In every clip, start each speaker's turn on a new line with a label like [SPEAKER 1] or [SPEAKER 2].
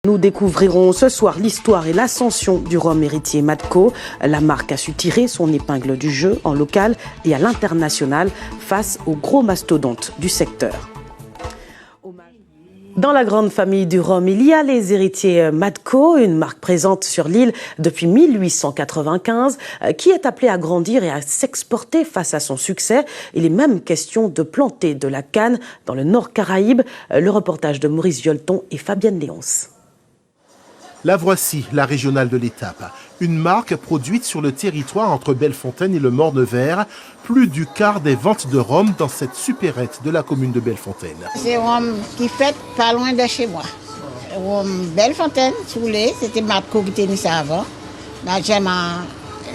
[SPEAKER 1] Nous découvrirons ce soir l'histoire et l'ascension du rhum héritier Matco. La marque a su tirer son épingle du jeu en local et à l'international face aux gros mastodontes du secteur. Dans la grande famille du rhum, il y a les héritiers Matco, une marque présente sur l'île depuis 1895, qui est appelée à grandir et à s'exporter face à son succès. Il est même question de planter de la canne dans le Nord Caraïbe. Le reportage de Maurice Violeton et Fabienne Léonce.
[SPEAKER 2] La voici, la régionale de l'étape. Une marque produite sur le territoire entre Bellefontaine et le Morne-Vert. Plus du quart des ventes de rhum dans cette supérette de la commune de Bellefontaine.
[SPEAKER 3] C'est un rhum qui fait pas loin de chez moi. Rhum Bellefontaine, Soulé, c'était Matco qui tenait ça avant. J'aime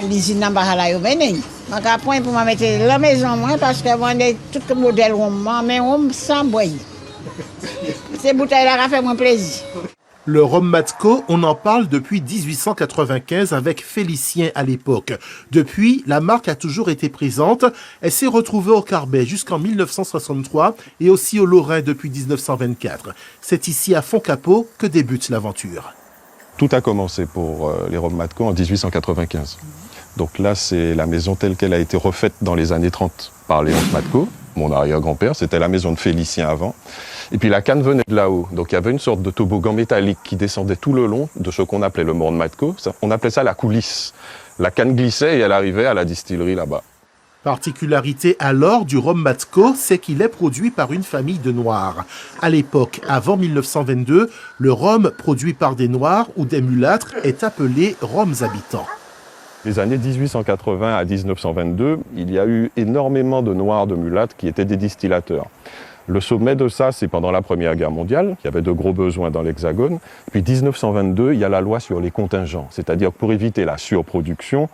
[SPEAKER 3] l'usine en Bahala Yobene. Donc après, pour me mettre la maison, moi, parce que moi, tout le modèle rhum, mais rhum sans boire. Ces bouteilles-là fait mon plaisir.
[SPEAKER 2] Le rhum Matco, on en parle depuis 1895 avec Félicien à l'époque. Depuis, la marque a toujours été présente. Elle s'est retrouvée au Carbet jusqu'en 1963 et aussi au Lorrain depuis 1924. C'est ici à Foncapot que débute l'aventure.
[SPEAKER 4] Tout a commencé pour les rhums Matco en 1895. Donc là, c'est la maison telle qu'elle a été refaite dans les années 30 par Léonce Matco, mon arrière-grand-père. C'était la maison de Félicien avant. Et puis la canne venait de là-haut. Donc il y avait une sorte de toboggan métallique qui descendait tout le long de ce qu'on appelait le morne Matco. On appelait ça la coulisse. La canne glissait et elle arrivait à la distillerie là-bas.
[SPEAKER 2] Particularité alors du rhum Matco, c'est qu'il est produit par une famille de Noirs. À l'époque, avant 1922, le rhum produit par des Noirs ou des mulâtres est appelé rhums habitants.
[SPEAKER 4] Les années 1880 à 1922, il y a eu énormément de Noirs, de mulâtres qui étaient des distillateurs. Le sommet de ça, c'est pendant la Première Guerre mondiale. Il y avait de gros besoins dans l'Hexagone. Puis 1922, il y a la loi sur les contingents. C'est-à-dire que pour éviter la surproduction,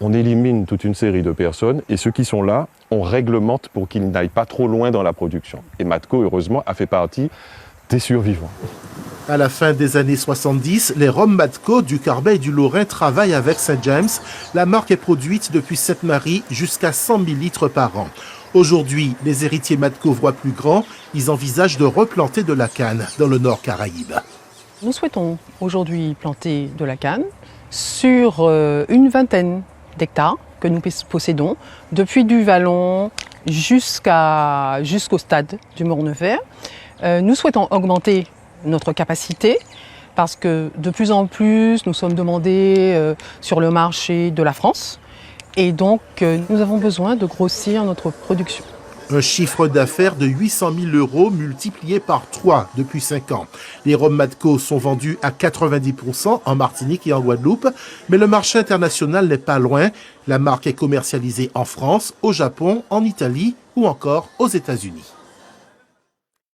[SPEAKER 4] on élimine toute une série de personnes et ceux qui sont là, on réglemente pour qu'ils n'aillent pas trop loin dans la production. Et Matco, heureusement, a fait partie des survivants.
[SPEAKER 2] À la fin des années 70, les rhums Matco du Carbet et du Lorrain travaillent avec St. James. La marque est produite depuis Sainte-Marie jusqu'à 100 000 litres par an. Aujourd'hui, les héritiers Matco voient plus grand. Ils envisagent de replanter de la canne dans le Nord Caraïbe.
[SPEAKER 5] Nous souhaitons aujourd'hui planter de la canne sur une vingtaine d'hectares que nous possédons, depuis du Vallon jusqu'au stade du Morne-Vert. Nous souhaitons augmenter notre capacité parce que de plus en plus nous sommes demandés sur le marché de la France et donc nous avons besoin de grossir notre production.
[SPEAKER 2] Un chiffre d'affaires de 800 000 € multiplié par 3 depuis 5 ans. Les rhums Matco sont vendus à 90% en Martinique et en Guadeloupe, mais le marché international n'est pas loin. La marque est commercialisée en France, au Japon, en Italie ou encore aux États-Unis.